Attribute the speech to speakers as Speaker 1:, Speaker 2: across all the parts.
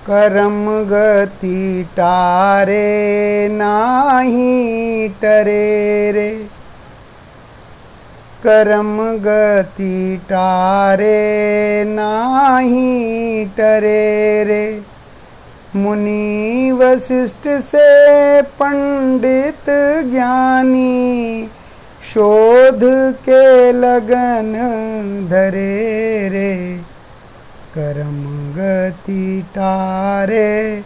Speaker 1: करम गति टारे नाही टरे रे, करम गति टारे नाही टरे रे। मुनि वशिष्ठ से पंडित ज्ञानी, शोध के लगन धरे रे। करम गति टारे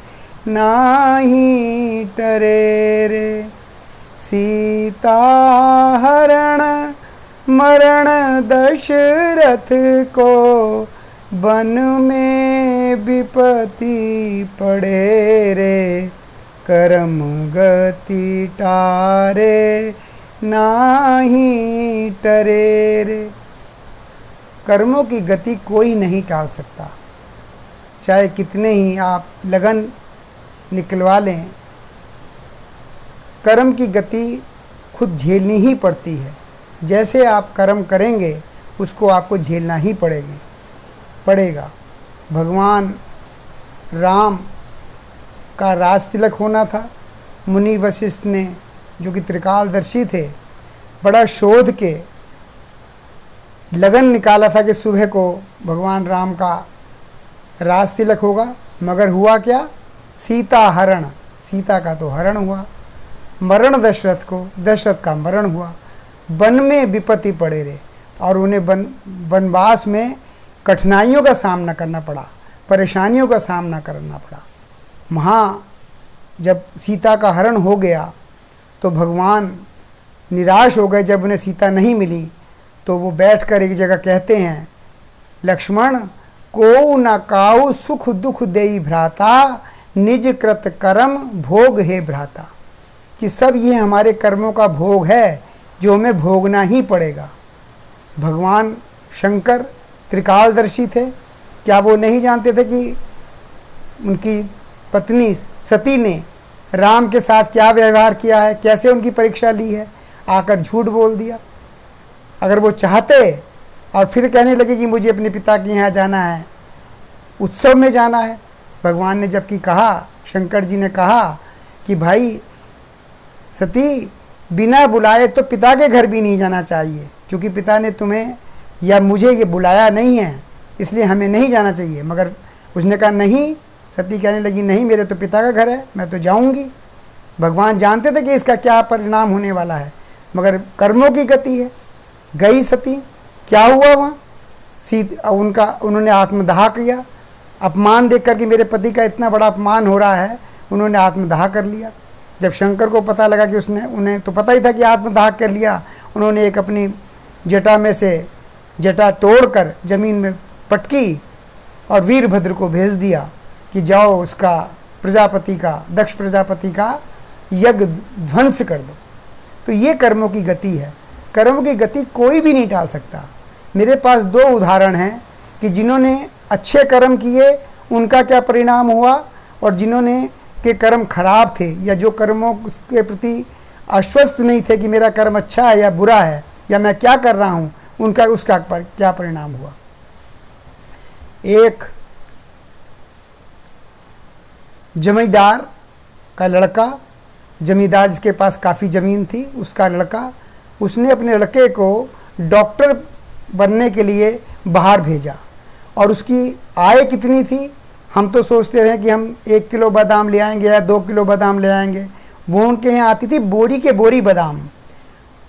Speaker 1: नाही टरे रे। सीता हरण मरण दशरथ को, वन में विपत्ति पड़े रे। करम गति टारे नाही टरे रे। कर्मों की गति कोई नहीं टाल सकता, चाहे कितने ही आप लगन निकलवा लें, कर्म की गति खुद झेलनी ही पड़ती है। जैसे आप कर्म करेंगे उसको आपको झेलना ही पड़ेगा। भगवान राम का राज तिलक होना था। मुनि वशिष्ठ ने, जो कि त्रिकालदर्शी थे, बड़ा शोध के लगन निकाला था कि सुबह को भगवान राम का राज तिलक होगा। मगर हुआ क्या? सीता हरण, सीता का तो हरण हुआ। मरण दशरथ को, दशरथ का मरण हुआ। वन में विपत्ति पड़े रहे और उन्हें वनवास में कठिनाइयों का सामना करना पड़ा, परेशानियों का सामना करना पड़ा। वहाँ जब सीता का हरण हो गया तो भगवान निराश हो गए। जब उन्हें सीता नहीं मिली तो वो बैठकर एक जगह कहते हैं, लक्ष्मण को न काऊ सुख दुख देई भ्राता, निज कृत कर्म भोग है भ्राता। कि सब ये हमारे कर्मों का भोग है जो हमें भोगना ही पड़ेगा। भगवान शंकर त्रिकालदर्शी थे, क्या वो नहीं जानते थे कि उनकी पत्नी सती ने राम के साथ क्या व्यवहार किया है, कैसे उनकी परीक्षा ली है? आकर झूठ बोल दिया। अगर वो चाहते और फिर कहने लगे कि मुझे अपने पिता के यहाँ जाना है, उत्सव में जाना है, भगवान ने जबकि कहा, शंकर जी ने कहा कि भाई सती, बिना बुलाए तो पिता के घर भी नहीं जाना चाहिए, क्योंकि पिता ने तुम्हें या मुझे ये बुलाया नहीं है, इसलिए हमें नहीं जाना चाहिए। मगर उसने कहा नहीं। सती कहने लगी नहीं, मेरे तो पिता का घर है, मैं तो जाऊंगी। भगवान जानते थे कि इसका क्या परिणाम होने वाला है, मगर कर्मों की गति है। गई सती, क्या हुआ वहाँ? उन्होंने आत्मदाह किया। अपमान देख कर कि मेरे पति का इतना बड़ा अपमान हो रहा है, उन्होंने आत्मदाह कर लिया। जब शंकर को पता लगा कि उन्हें तो पता ही था कि आत्मदाह कर लिया, उन्होंने एक अपनी जटा में से जटा तोड़कर जमीन में पटकी और वीरभद्र को भेज दिया कि जाओ उसका प्रजापति का, दक्ष प्रजापति का यज्ञ ध्वंस कर दो। तो ये कर्मों की गति है। कर्मों की गति कोई भी नहीं टाल सकता। मेरे पास दो उदाहरण हैं कि जिन्होंने अच्छे कर्म किए उनका क्या परिणाम हुआ, और जिन्होंने के कर्म खराब थे या जो कर्मों के प्रति आश्वस्त नहीं थे कि मेरा कर्म अच्छा है या बुरा है या मैं क्या कर रहा हूँ, उसका क्या परिणाम हुआ। एक जमींदार का लड़का, जमींदार जिसके पास काफ़ी ज़मीन थी, उसका लड़का, उसने अपने लड़के को डॉक्टर बनने के लिए बाहर भेजा। और उसकी आय कितनी थी? हम तो सोचते रहे कि हम 1 किलो बादाम ले आएंगे या 2 किलो बादाम ले आएंगे। वो उनके यहाँ आती थी बोरी के बोरी बादाम।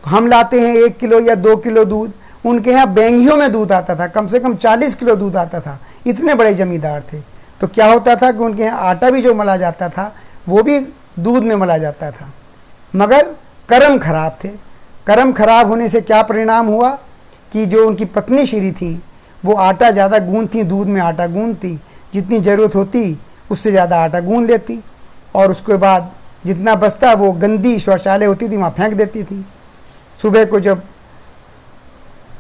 Speaker 1: हम लाते हैं 1 किलो या 2 किलो दूध, उनके यहाँ बैंगियों में दूध आता था, कम से कम 40 किलो दूध आता था। इतने बड़े ज़मींदार थे। तो क्या होता था कि उनके यहाँ आटा भी जो मला जाता था वो भी दूध में मला जाता था। मगर कर्म खराब थे। कर्म खराब होने से क्या परिणाम हुआ कि जो उनकी पत्नी श्री थी वो आटा ज़्यादा गूंथती, दूध में आटा गूंथती, जितनी ज़रूरत होती उससे ज़्यादा आटा गूंथ लेती, और उसके बाद जितना बचता वो गंदी शौचालय होती थी वहाँ फेंक देती थी। सुबह को जब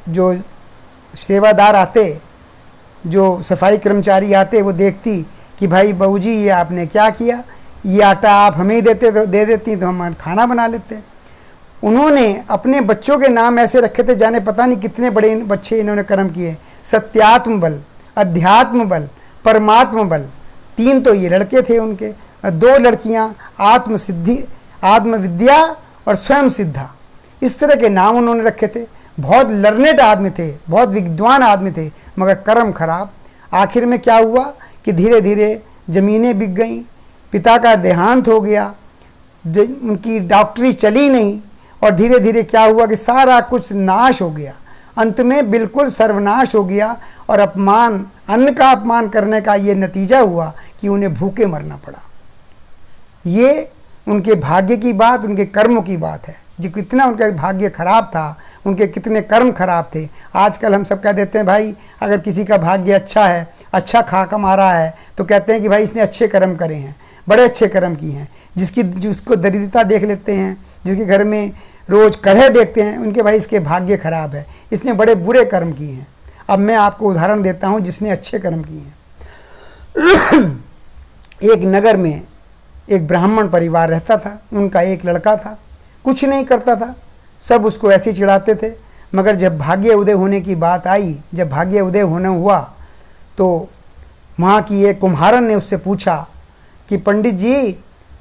Speaker 1: जो सेवादार आते, जो सफाई कर्मचारी आते, वो देखती कि भाई बहू जी ये आपने क्या किया, ये आटा आप हमें ही दे देती तो हम खाना बना लेते। उन्होंने अपने बच्चों के नाम ऐसे रखे थे, जाने पता नहीं कितने बड़े बच्चे इन्होंने कर्म किए। सत्यात्म बल, अध्यात्म बल, परमात्म बल, 3 तो ये लड़के थे उनके, 2 लड़कियां आत्मसिद्धि, आत्मविद्या और स्वयं सिद्धा, इस तरह के नाम उन्होंने रखे थे। बहुत लर्नेड आदमी थे, बहुत विद्वान आदमी थे, मगर कर्म खराब। आखिर में क्या हुआ कि धीरे धीरे ज़मीनें बिक गईं, पिता का देहांत हो गया, उनकी डॉक्टरी चली नहीं, और धीरे धीरे क्या हुआ कि सारा कुछ नाश हो गया। अंत में बिल्कुल सर्वनाश हो गया, और अपमान, अन्न का अपमान करने का ये नतीजा हुआ कि उन्हें भूखे मरना पड़ा। ये उनके भाग्य की बात, उनके कर्मों की बात है। जो कितना उनका भाग्य खराब था, उनके कितने कर्म खराब थे। आजकल हम सब कह देते हैं भाई, अगर किसी का भाग्य अच्छा है, अच्छा खा कमा रहा है, तो कहते हैं कि भाई इसने अच्छे कर्म करे हैं, बड़े अच्छे कर्म किए हैं। जिसको दरिद्रता देख लेते हैं, जिसके घर में रोज़ कलह देखते हैं, उनके भाई इसके भाग्य खराब है, इसने बड़े बुरे कर्म किए हैं। अब मैं आपको उदाहरण देता हूँ जिसने अच्छे कर्म किए हैं। एक नगर में एक ब्राह्मण परिवार रहता था, उनका एक लड़का था, कुछ नहीं करता था, सब उसको ऐसे ही चिढ़ाते थे। मगर जब भाग्य उदय होने की बात आई, जब भाग्य उदय होना हुआ, तो वहाँ की एक कुम्हारन ने उससे पूछा कि पंडित जी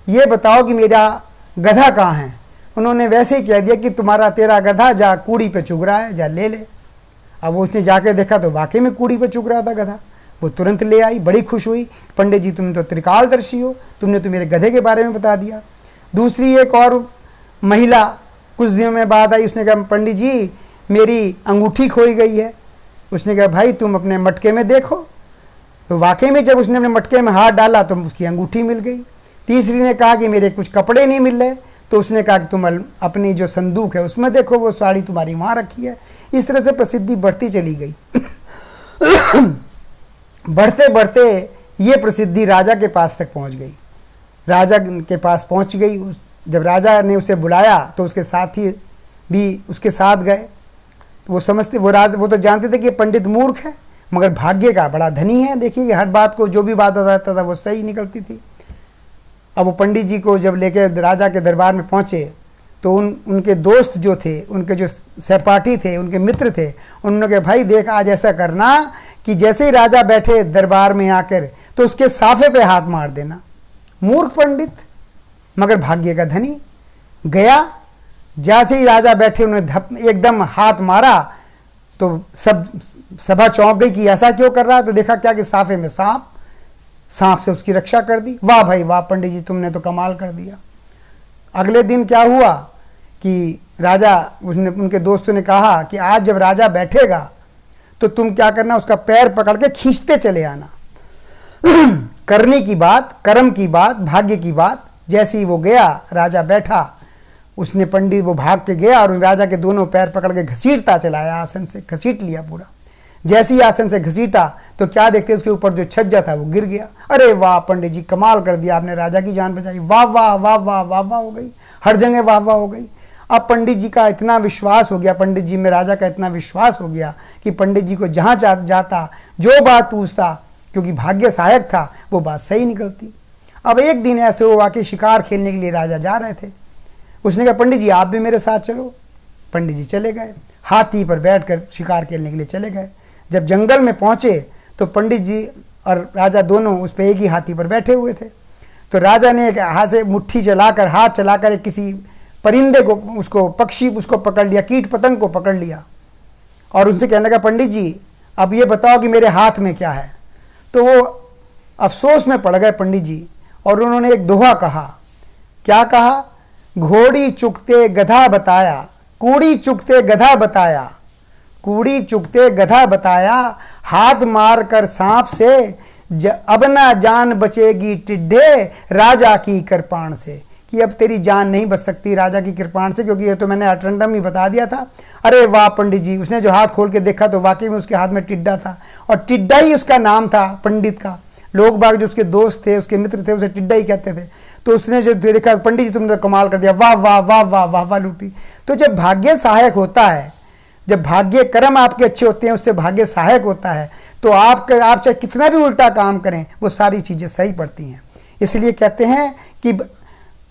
Speaker 1: ये बताओ कि मेरा गधा कहाँ है। उन्होंने वैसे ही कह दिया कि तेरा गधा जा कूड़ी पे चुग रहा है, जा ले ले। अब उसने जाकर देखा तो वाकई में कूड़ी पे चुग रहा था गधा। वो तुरंत ले आई, बड़ी खुश हुई, पंडित जी तुम तो त्रिकालदर्शी हो, तुमने तो मेरे गधे के बारे में बता दिया। दूसरी एक और महिला कुछ दिनों में बाद आई, उसने कहा पंडित जी मेरी अंगूठी खोई गई है। उसने कहा भाई तुम अपने मटके में देखो। तो वाकई में जब उसने अपने मटके में हाथ डाला तो उसकी अंगूठी मिल गई। तीसरी ने कहा कि मेरे कुछ कपड़े नहीं मिल रहे, तो उसने कहा कि तुम अपनी जो संदूक है उसमें देखो, वो साड़ी तुम्हारी वहाँ रखी है। इस तरह से प्रसिद्धि बढ़ती चली गई। बढ़ते बढ़ते ये प्रसिद्धि राजा के पास तक पहुँच गई। राजा के पास पहुँच गई। जब राजा ने उसे बुलाया तो उसके साथी भी उसके साथ गए। वो समझते, वो तो जानते थे कि पंडित मूर्ख है, मगर भाग्य का बड़ा धनी है। देखिए हर बात को, जो भी बात बताता था वो सही निकलती थी। अब वो पंडित जी को जब लेके राजा के दरबार में पहुँचे तो उनके दोस्त जो थे, उनके जो सहपाठी थे, उनके मित्र थे, उन्होंने कहा भाई देख आज ऐसा करना कि जैसे ही राजा बैठे दरबार में आकर तो उसके साफे पे हाथ मार देना। मूर्ख पंडित मगर भाग्य का धनी। गया, जैसे ही राजा बैठे उन्होंने एकदम हाथ मारा तो सब सभा चौंक गई कि ऐसा क्यों कर रहा है। तो देखा क्या कि साफे में सांप से उसकी रक्षा कर दी। वाह भाई वाह पंडित जी तुमने तो कमाल कर दिया। अगले दिन क्या हुआ कि राजा, उनके दोस्तों ने कहा कि आज जब राजा बैठेगा तो तुम क्या करना, उसका पैर पकड़ के खींचते चले आना। करने की बात, कर्म की बात, भाग्य की बात। जैसे ही वो गया, राजा बैठा, उसने पंडित वो भाग के गया और राजा के दोनों पैर पकड़ के घसीटता चलाया, आसन से घसीट लिया पूरा। जैसे ही आसन से घसीटा तो क्या देखते उसके ऊपर जो छज्जा था वो गिर गया। अरे वाह पंडित जी कमाल कर दिया, आपने राजा की जान बचाई। वाह वाह वाह वाह वाह वाह हो गई, हर जगह वाह वाह हो गई। अब पंडित जी का इतना विश्वास हो गया, पंडित जी में राजा का इतना विश्वास हो गया कि पंडित जी को जहाँ जाता, जो बात पूछता, क्योंकि भाग्य सहायक था, वो बात सही निकलती। अब एक दिन ऐसे हुआ कि शिकार खेलने के लिए राजा जा रहे थे। उसने कहा पंडित जी आप भी मेरे साथ चलो। पंडित जी चले गए, हाथी पर बैठकर शिकार खेलने के लिए चले गए। जब जंगल में पहुंचे तो पंडित जी और राजा दोनों उस पर एक ही हाथी पर बैठे हुए थे। तो राजा ने एक हाथ से मुट्ठी चलाकर, हाथ चलाकर एक किसी परिंदे को, उसको पक्षी उसको पकड़ लिया, कीट पतंग को पकड़ लिया और उनसे कहने लगा पंडित जी अब ये बताओ कि मेरे हाथ में क्या है। तो वो अफसोस में पड़ गए पंडित जी और उन्होंने एक दोहा कहा। क्या कहा? घोड़ी चुकते गधा बताया, कूड़ी चुकते गधा बताया, कूड़ी चुकते गधा बताया, हाथ मार कर सांप से अब ना जान बचेगी टिड्ढे राजा की कृपाण से। कि अब तेरी जान नहीं बच सकती राजा की कृपाण से, क्योंकि ये तो मैंने अटंडम ही बता दिया था। अरे वाह पंडित जी, उसने जो हाथ खोल के देखा तो वाकई में उसके हाथ में टिड्डा था और टिड्डा ही उसका नाम था पंडित का। लोग बाग जो उसके दोस्त थे, उसके मित्र थे, उसे टिड्डा ही कहते थे। तो उसने जो देखा पंडित जी तुमने तो कमाल कर दिया, वाह वाह वाह वाह वाह वाह लूटी। तो जब भाग्य सहायक होता है, जब भाग्य कर्म आपके अच्छे होते हैं, उससे भाग्य सहायक होता है, तो आप चाहे कितना भी उल्टा काम करें वो सारी चीज़ें सही पड़ती हैं। इसलिए कहते हैं कि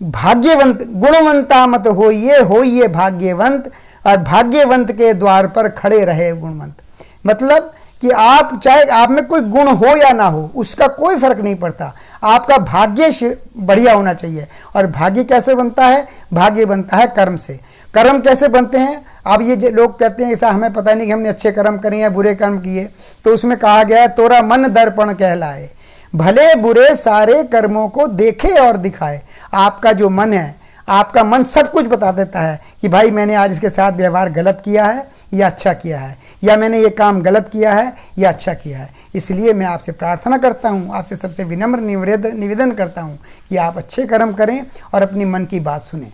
Speaker 1: भाग्यवंत गुणवंता मत होइए भाग्यवंत, और भाग्यवंत के द्वार पर खड़े रहे गुणवंत। मतलब कि आप चाहे आप में कोई गुण हो या ना हो, उसका कोई फर्क नहीं पड़ता, आपका भाग्य बढ़िया होना चाहिए। और भाग्य कैसे बनता है? भाग्य बनता है कर्म से। कर्म कैसे बनते हैं? अब ये लोग कहते हैं ऐसा हमें पता नहीं कि हमने अच्छे कर्म करे या बुरे कर्म किए, तो उसमें कहा गया है तोरा मन दर्पण कहलाए, भले बुरे सारे कर्मों को देखे और दिखाए। आपका जो मन है, आपका मन सब कुछ बता देता है कि भाई मैंने आज इसके साथ व्यवहार गलत किया है या अच्छा किया है, या मैंने ये काम गलत किया है या अच्छा किया है। इसलिए मैं आपसे प्रार्थना करता हूँ, आपसे सबसे विनम्र निवेदन करता हूँ कि आप अच्छे कर्म करें और अपनी मन की बात सुनें।